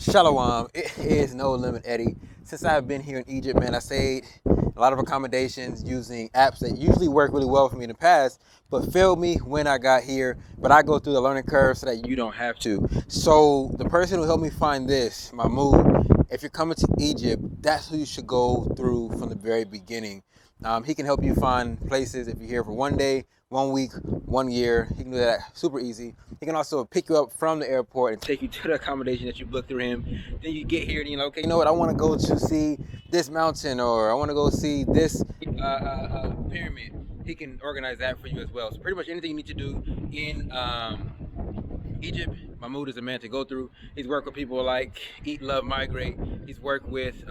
Shalom, it is No Limit Eddie. Since I've been here in Egypt, man, I stayed a lot of accommodations using apps that usually work really well for me in the past, but failed me when I got here. But I go through the learning curve so that you don't have to. So the person who helped me find this, Mahmoud, if you're coming to Egypt, that's who you should go through from the very beginning. He can help you find places if you're here for 1 day, 1 week, 1 year. He can do that super easy. He can also pick you up from the airport and take you to the accommodation that you booked through him. Then you get here and you're like, okay, you know what? I want to go to see this mountain, or I want to go see this pyramid. He can organize that for you as well. So pretty much anything you need to do in Egypt, Mahmoud is a man to go through. He's worked with people like Eat, Love, Migrate. He's worked with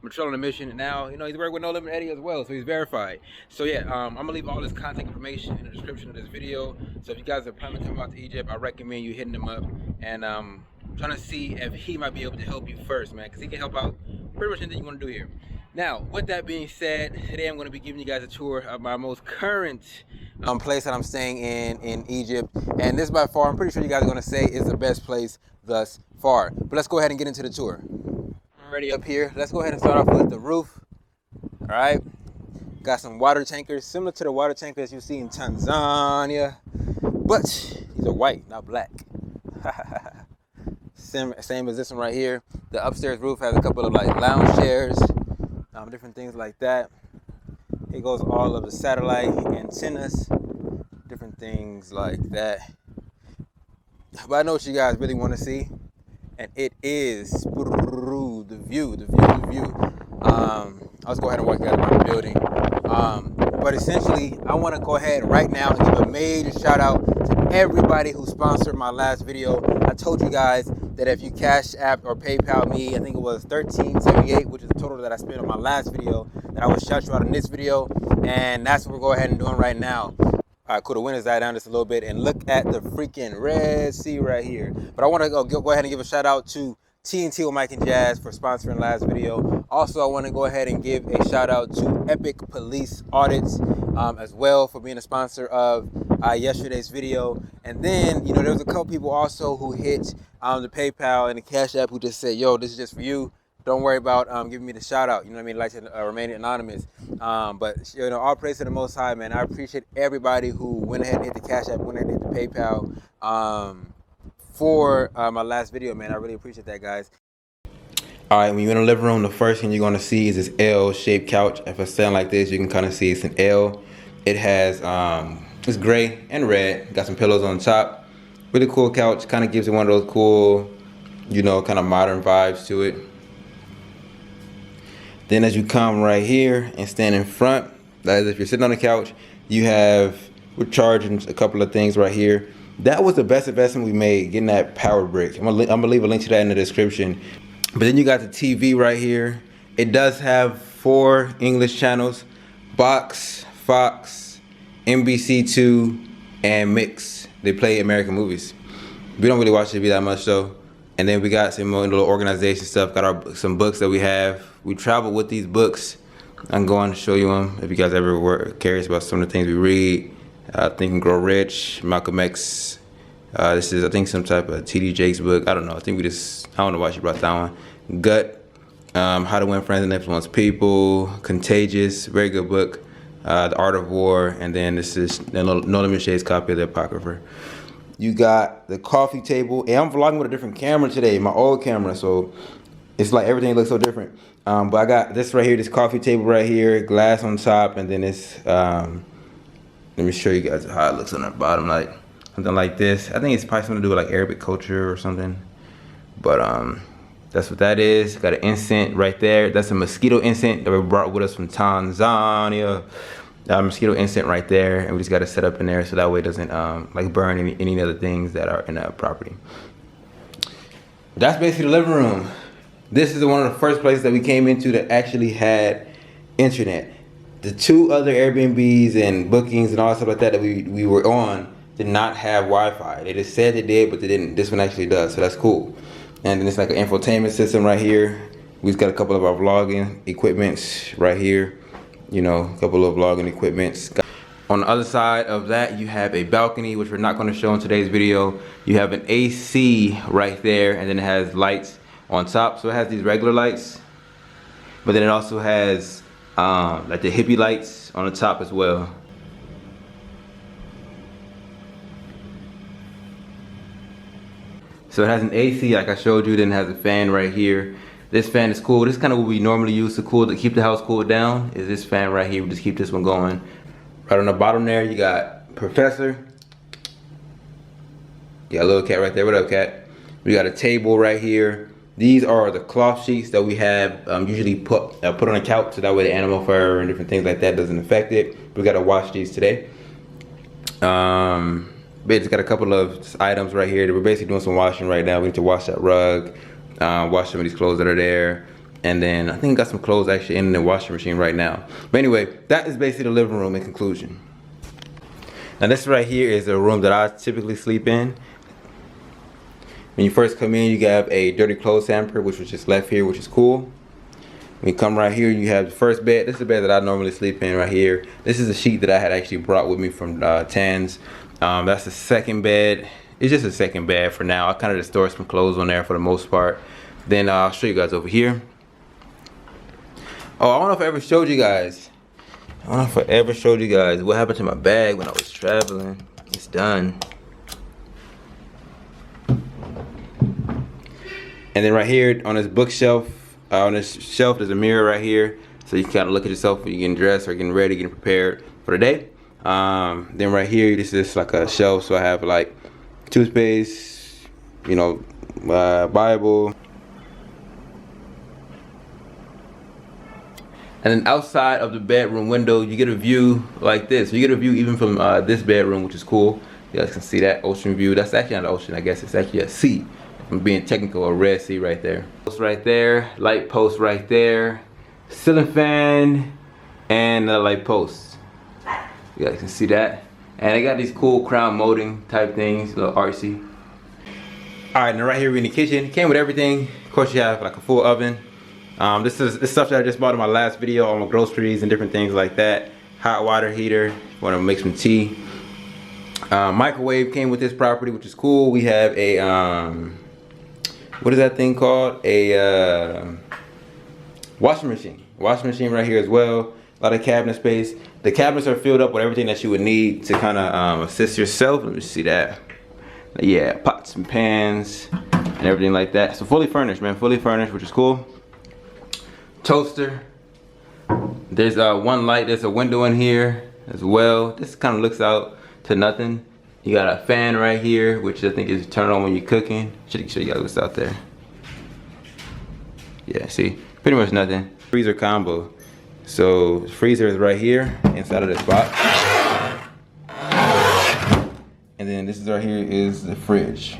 Patrol on a Mission, and now he's working with No Limit Eddie as well, so he's verified. So yeah, I'm gonna leave all this contact information in the description of this video. So if you guys are planning to come out to Egypt, I recommend you hitting him up and trying to see if he might be able to help you first, man, because he can help out pretty much anything you want to do here. Now, with that being said, today I'm going to be giving you guys a tour of my most current place that I'm staying in Egypt, and this by far, I'm pretty sure you guys are going to say, is the best place thus far. But let's go ahead and get into the tour. Already up here, let's go ahead and start off with the roof. All right, got some water tankers similar to the water tankers you see in Tanzania, but these are white, not black. Same as this one right here. The upstairs roof has a couple of like lounge chairs, different things like that. Here goes all of the satellite antennas, different things like that. But I know what you guys really want to see, and it is the view. Let's go ahead and walk you guys around the building. But essentially, I want to go ahead right now and give a major shout out to everybody who sponsored my last video. I told you guys that if you Cash App or PayPal me, I think it was $13.78, which is the total that I spent on my last video, that I would shout you out in this video, and that's what we're going ahead and doing right now. All right, cool. The wind has died down just a little bit, and look at the freaking Red Sea right here. But I want to go ahead and give a shout out to TNT with Mike and Jazz for sponsoring last video. Also, I want to go ahead and give a shout out to Epic Police Audits as well for being a sponsor of yesterday's video. And then, there was a couple people also who hit the PayPal and the Cash App who just said, yo, this is just for you. Don't worry about giving me the shout out. You know what I mean? Like to remain anonymous. But all praise to the Most High, man. I appreciate everybody who went ahead and hit the Cash App, went ahead and hit the PayPal for my last video, man. I really appreciate that, guys. All right, when you're in the living room, the first thing you're gonna see is this L-shaped couch. If I stand like this, you can kind of see it's an L. It has it's gray and red. Got some pillows on top. Really cool couch. Kind of gives it one of those cool, kind of modern vibes to it. Then as you come right here and stand in front, that is if you're sitting on the couch, we're charging a couple of things right here. That was the best investment we made, getting that power brick. I'm gonna leave a link to that in the description. But then you got the TV right here. It does have 4 English channels: Box, Fox, NBC2, and Mix. They play American movies. We don't really watch TV that much though. And then we got some more little organization stuff. Got some books that we have. We travel with these books. I'm going to show you them if you guys ever were curious about some of the things we read. Think and Grow Rich, Malcolm X. This is, I think, some type of T.D. Jakes book. I don't know. I don't know why she brought that one. Gut, How to Win Friends and Influence People. Contagious, very good book. The Art of War. And then this is the No Limit Shades copy of the Apocrypha. You got the coffee table. And I'm vlogging with a different camera today, my old camera. So it's like everything looks so different. But I got this right here, this coffee table right here, glass on top, and then this, let me show you guys how it looks on the bottom, like something like this. I think it's probably something to do with like Arabic culture or something. But that's what that is. Got an incense right there. That's a mosquito incense that we brought with us from Tanzania. Mosquito incense right there, and we just got to set up in there so that way it doesn't like burn any other things that are in that property. That's basically the living room. This is one of the first places that we came into that actually had internet. The 2 other Airbnbs and bookings and all that stuff like that that we were on did not have Wi-Fi. They just said they did, but they didn't. This one actually does, so that's cool. And then it's like an infotainment system right here. We just got a couple of our vlogging equipments right here. A couple of vlogging equipments. On the other side of that, you have a balcony, which we're not going to show in today's video. You have an AC right there, and then it has lights on top. So it has these regular lights, but then it also has like the hippie lights on the top as well. So it has an AC like I showed you, then it has a fan right here. This fan is cool. This is kind of what we normally use to keep the house cooled down, is this fan right here. We just keep this one going. Right on the bottom there, you got Professor. You got a little cat right there. What up, cat? We got a table right here. These are the cloth sheets that we have usually put on a couch, so that way the animal fur and different things like that doesn't affect it. We got to wash these today. But just got a couple of items right here that we're basically doing some washing right now. We need to wash that rug, wash some of these clothes that are there. And then I think I got some clothes actually in the washing machine right now. But anyway, that is basically the living room in conclusion. Now this right here is a room that I typically sleep in. When you first come in, you have a dirty clothes hamper, which was just left here, which is cool. When you come right here, you have the first bed. This is the bed that I normally sleep in right here. This is a sheet that I had actually brought with me from Tan's. That's the second bed. It's just a second bed for now. I kind of just store some clothes on there for the most part. Then I'll show you guys over here. Oh, I don't know if I ever showed you guys. what happened to my bag when I was traveling. It's done. And then right here on this bookshelf, on this shelf, there's a mirror right here. So you can kind of look at yourself when you're getting dressed or getting ready, getting prepared for the day. Then right here, this is like a shelf. So I have like toothpaste, you know, Bible. And then outside of the bedroom window, you get a view like this. So you get a view even from this bedroom, which is cool. You guys can see that ocean view. That's actually not an ocean, I guess. It's actually a sea. If I'm being technical, a red sea right there. Post right there, light post right there, ceiling fan, and a light post. You guys can see that. And they got these cool crown molding type things, a little artsy. All right, now right here we're in the kitchen. Came with everything. Of course, you have like a full oven. This is stuff that I just bought in my last video, all my groceries and different things like that. Hot water heater, want to make some tea. Microwave came with this property, which is cool. We have a what is that thing called? A washing machine. Washing machine right here as well. A lot of cabinet space. The cabinets are filled up with everything that you would need to kind of assist yourself. Let me see that. Yeah, pots and pans and everything like that. So fully furnished, man. Fully furnished, which is cool. Toaster. There's one light. There's a window in here as well. This kind of looks out to nothing. You got a fan right here, which I think is turned on when you're cooking. Should show you guys what's out there. Yeah, see, pretty much nothing. Freezer combo. So the freezer is right here inside of this box. And then this is right here is the fridge.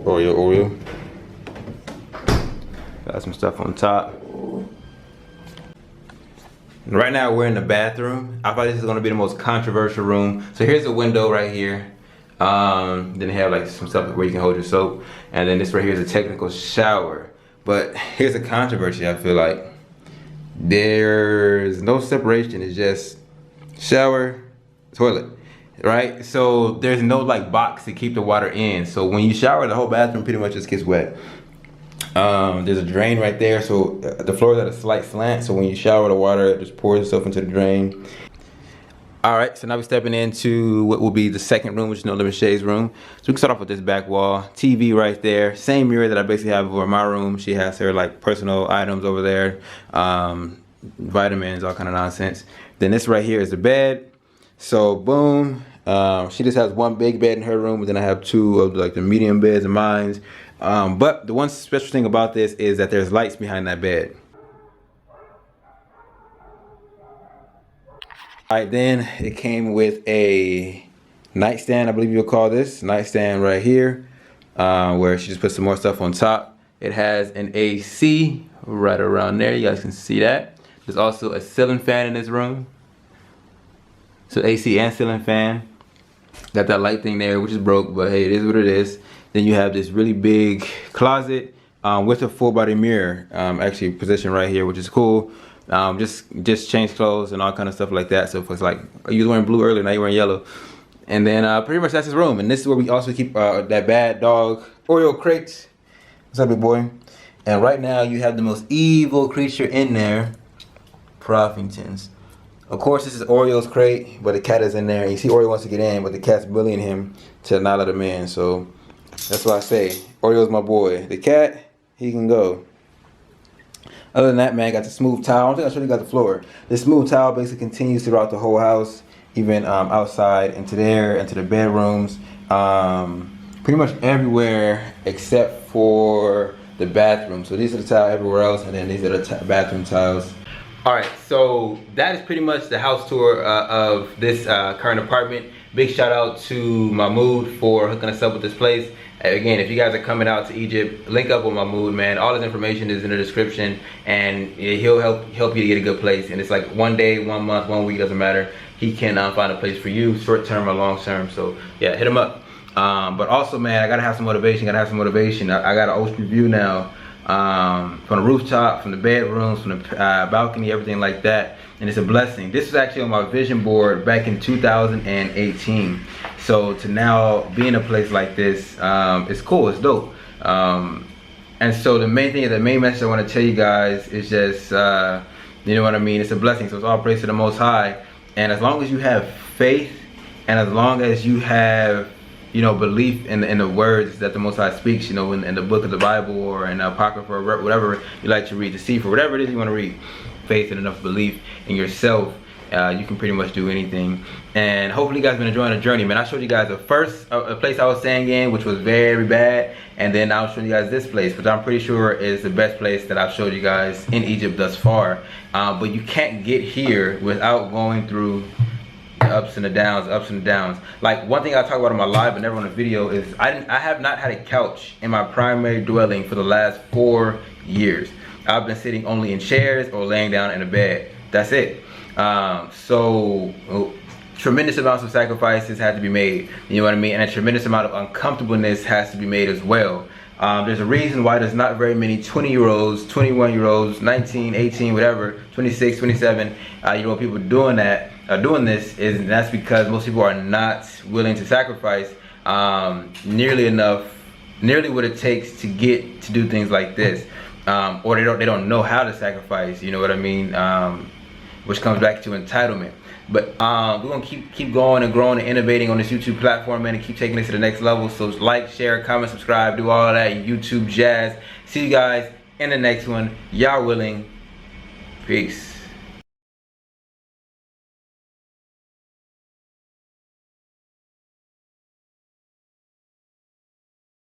Oreo. Got some stuff on top. And right now we're in the bathroom. I thought this is gonna be the most controversial room. So here's a window right here. Then they have like some stuff where you can hold your soap. And then this right here is a technical shower. But here's a controversy, I feel like. There's no separation, it's just shower, toilet, right? So there's no like box to keep the water in. So when you shower, the whole bathroom pretty much just gets wet. There's a drain right there, so the floor is at a slight slant, so when you shower, the water just pours itself into the drain. Alright, so now we're stepping into what will be the second room, which is No Limit Shay's room. So we can start off with this back wall. TV right there. Same mirror that I basically have over my room. She has her like personal items over there. Vitamins, all kind of nonsense. Then this right here is the bed. So boom. She just has one big bed in her room, but then I have two of like the medium beds of mine. But the one special thing about this is that there's lights behind that bed. Alright, then it came with a nightstand, I believe you'll call this. Nightstand right here, where she just put some more stuff on top. It has an AC right around there, you guys can see that. There's also a ceiling fan in this room. So AC and ceiling fan. Got that light thing there, which is broke, but hey, it is what it is. Then you have this really big closet. with a full body mirror, actually positioned right here, which is cool. Just change clothes and all kind of stuff like that. So if it's like, you was wearing blue earlier, now you're wearing yellow. And then pretty much that's his room. And this is where we also keep that bad dog Oreo crate. What's up, big boy? And right now you have the most evil creature in there, Proffingtons. Of course, this is Oreo's crate, but the cat is in there. You see Oreo wants to get in, but the cat's bullying him to not let him in. So that's why I say, Oreo's my boy. The cat, he can go. Other than that, man, I got the smooth towel. I don't think I showed you got the floor. This smooth towel basically continues throughout the whole house, even outside, into there, into the bedrooms. Pretty much everywhere except for the bathroom. So these are the towels everywhere else, and then these are the bathroom tiles. Alright, so that is pretty much the house tour of this current apartment. Big shout out to Mahmoud for hooking us up with this place. Again, if you guys are coming out to Egypt, link up with Mahmoud, man. All his information is in the description, and he'll help you to get a good place. And it's like 1 day, 1 month, 1 week, doesn't matter. He can find a place for you, short term or long term. So yeah, hit him up. But also, man, I gotta have some motivation. I got an ocean view now. From the rooftop, from the bedrooms, from the balcony, everything like that, and it's a blessing. This was actually on my vision board back in 2018. So to now be in a place like this, it's cool, it's dope. And so the main message I want to tell you guys is just, you know what I mean, it's a blessing. So it's all praise to the Most High. And as long as you have faith, and as long as you have, you know, belief in the words that the Most High speaks, you know, in the book of the Bible or in Apocrypha or whatever you like to read, the Sefer, whatever it is you want to read, faith and enough belief in yourself, you can pretty much do anything. And hopefully you guys have been enjoying the journey, man. I showed you guys the first a place I was staying in, which was very bad, and then I'll show you guys this place, which I'm pretty sure is the best place that I've showed you guys in Egypt thus far. But you can't get here without going through the ups and the downs. Like, one thing I talk about on my live but never on the video is I have not had a couch in my primary dwelling for the last 4 years. I've been sitting only in chairs or laying down in a bed. That's it. So tremendous amounts of sacrifices had to be made, you know what I mean, and a tremendous amount of uncomfortableness has to be made as well. There's a reason why there's not very many 20-year-olds, 21-year-olds, 19, 18, whatever, 26, 27-year-old people doing this, and that's because most people are not willing to sacrifice nearly what it takes to get to do things like this, or they don't know how to sacrifice, you know what I mean, which comes back to entitlement. But we're gonna keep going and growing and innovating on this YouTube platform, man, and keep taking this to the next level. So like, share, comment, subscribe, do all of that YouTube jazz. See you guys in the next one. Y'all willing. Peace.